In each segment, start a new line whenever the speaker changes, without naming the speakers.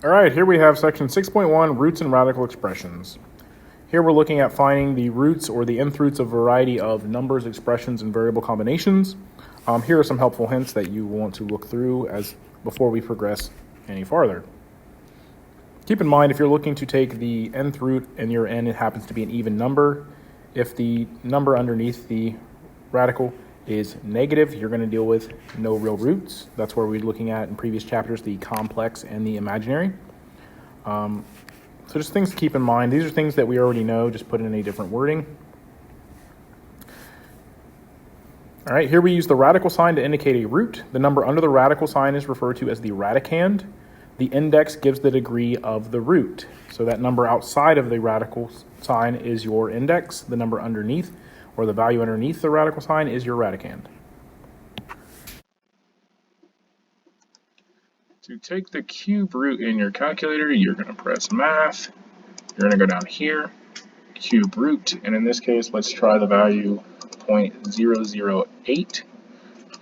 All right, here we have section 6.1, roots and radical expressions. Here we're looking at finding the roots or the nth roots of a variety of numbers, expressions, and variable combinations. Here are some helpful hints that you want to look through before we progress any farther. Keep in mind, if you're looking to take the nth root and your n happens to be an even number, if the number underneath the radical is negative, you're going to deal with no real roots. That's where we're looking at in previous chapters, the complex and the imaginary. So just things to keep in mind. These are things that we already know, just put in a different wording. All right, here we use the radical sign to indicate a root. The number under the radical sign is referred to as the radicand. The index gives the degree of the root. So that number outside of the radical sign is your index. The number underneath, or the value underneath the radical sign, is your radicand. To take the cube root in your calculator, you're going to press math. You're going to go down here, cube root, and in this case, let's try the value 0.008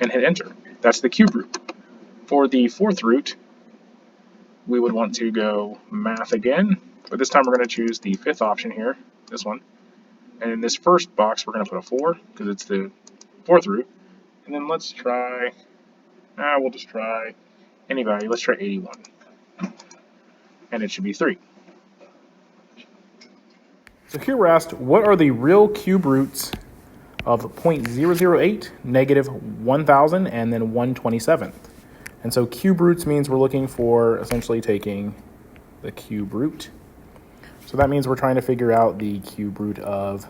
and hit enter. That's the cube root. For the fourth root, we would want to go math again, but this time we're going to choose the fifth option here, this one. And in this first box, we're going to put a 4 because it's the fourth root. And then let's try, we'll just try any value. Let's try 81. And it should be 3. So here we're asked, what are the real cube roots of 0.008, negative 1,000, and then 1/27th? And so cube roots means we're looking for essentially taking the cube root. So that means we're trying to figure out the cube root of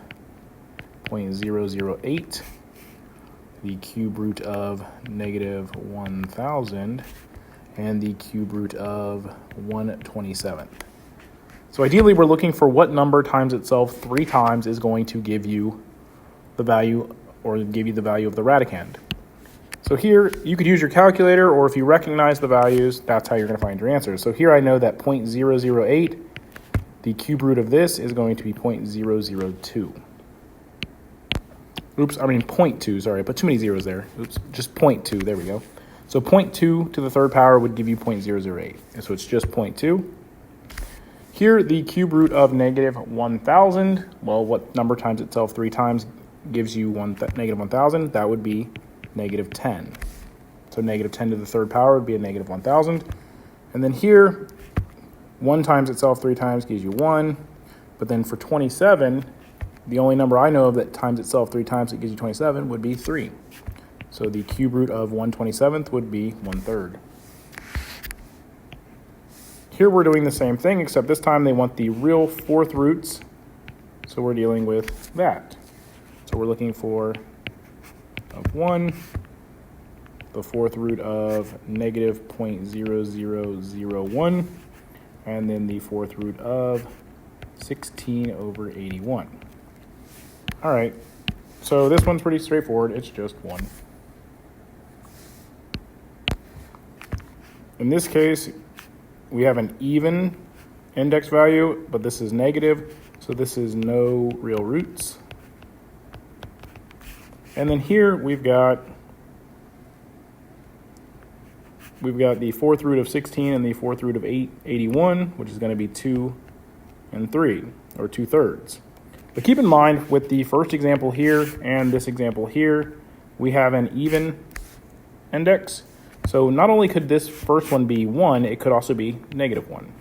0.008, the cube root of negative 1,000, and the cube root of 1/27th. So ideally, we're looking for what number times itself 3 times is going to give you the value, or give you the value of the radicand. So here, you could use your calculator, or if you recognize the values, that's how you're going to find your answer. So here I know that 0.008, the cube root of this is going to be 0.002. Oops, I mean 0.2, sorry, I put too many zeros there. Oops, just 0.2, there we go. So 0.2 to the third power would give you 0.008, and so it's just 0.2. Here, the cube root of negative 1,000, well, what number times itself 3 times gives you negative 1,000? That would be negative 10. So negative 10 to the third power would be a negative 1,000. And then here, 1 times itself 3 times gives you 1. But then for 27, the only number I know of that times itself 3 times that gives you 27 would be 3. So the cube root of 1/27th would be 1/3. Here we're doing the same thing, except this time they want the real fourth roots. So we're dealing with that. So we're looking for of 1, the fourth root of negative 0.0001, and then the fourth root of 16/81. All right, so this one's pretty straightforward. It's just 1. In this case, we have an even index value, but this is negative, so this is no real roots. And then here we've got the fourth root of 16 and the fourth root of 81, which is going to be 2 and 3, or 2/3. But keep in mind, with the first example here and this example here, we have an even index. So not only could this first one be 1, it could also be negative 1.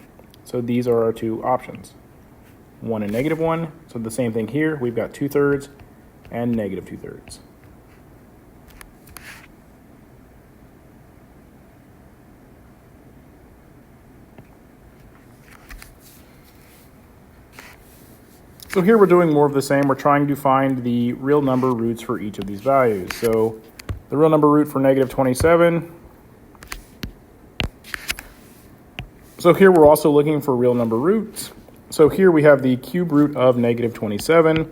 So these are our 2 options, 1 and negative 1. So the same thing here, we've got 2/3 and negative 2/3. So here we're doing more of the same. We're trying to find the real number roots for each of these values. So the real number root for negative 27. So here we're also looking for real number roots. So here we have the cube root of negative 27.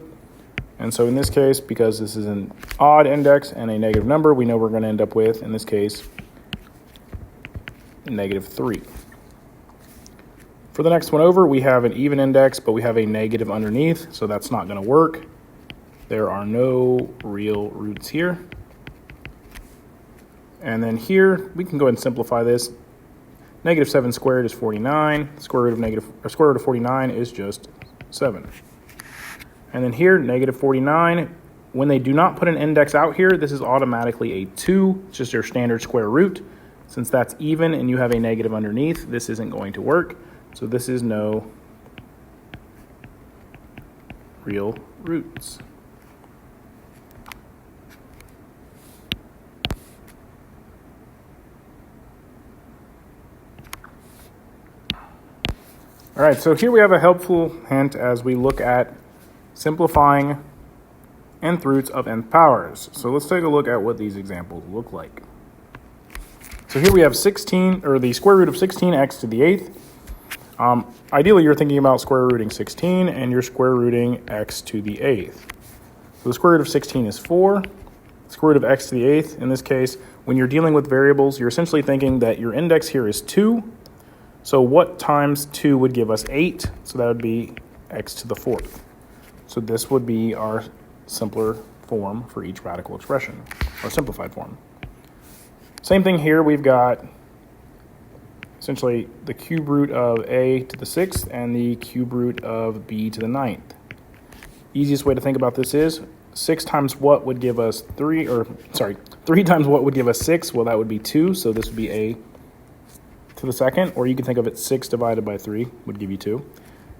And so in this case, because this is an odd index and a negative number, we know we're going to end up with, in this case, negative 3. For the next one over, we have an even index, but we have a negative underneath, so that's not going to work. There are no real roots here. And then here, we can go ahead and simplify this. Negative 7 squared is 49. Square root of 49 is just 7. And then here, negative 49, when they do not put an index out here, this is automatically a 2. It's just your standard square root. Since that's even and you have a negative underneath, this isn't going to work. So this is no real roots. All right, so here we have a helpful hint as we look at simplifying nth roots of nth powers. So let's take a look at what these examples look like. So here we have 16, or the square root of 16x to the 8th. Ideally, you're thinking about square rooting 16, and you're square rooting x to the 8th. So the square root of 16 is 4. The square root of x to the 8th, in this case, when you're dealing with variables, you're essentially thinking that your index here is 2. So what times 2 would give us 8? So that would be x to the 4th. So this would be our simpler form for each radical expression, or simplified form. Same thing here, we've got essentially the cube root of a to the 6th and the cube root of b to the 9th. Easiest way to think about this is 6 times what would give us 3 times what would give us 6? Well, that would be 2, so this would be a to the 2nd, or you can think of it 6 divided by 3 would give you 2.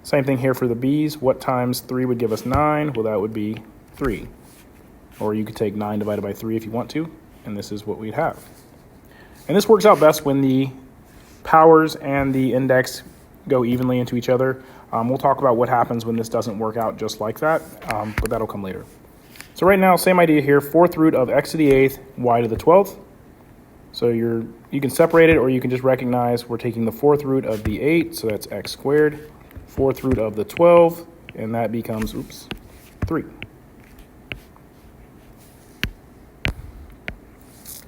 Same thing here for the b's. What times 3 would give us 9? Well, that would be 3. Or you could take 9 divided by 3 if you want to, and this is what we'd have. And this works out best when the powers and the index go evenly into each other. We'll talk about what happens when this doesn't work out just like that, but that'll come later. So right now, same idea here, 4th root of x to the 8th, y to the 12th. So you can separate it, or you can just recognize we're taking the 4th root of the 8, so that's x squared, 4th root of the 12, and that becomes, 3.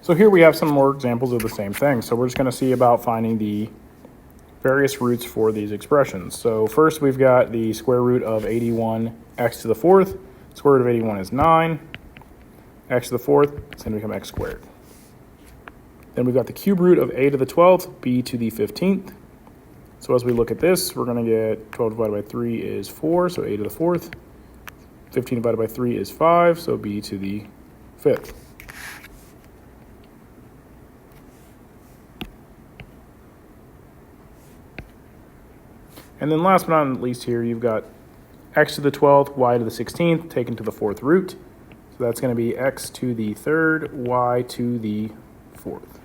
So here we have some more examples of the same thing. So we're just going to see about finding the various roots for these expressions. So first we've got the square root of 81 x to the 4th. Square root of 81 is 9. X to the 4th is going to become x squared. Then we've got the cube root of a to the 12th, b to the 15th. So as we look at this, we're going to get 12 divided by 3 is 4, so a to the 4th. 15 divided by 3 is 5, so b to the 5th. And then last but not least here, you've got x to the 12th, y to the 16th, taken to the 4th root. So that's going to be x to the 3rd, y to the 4th.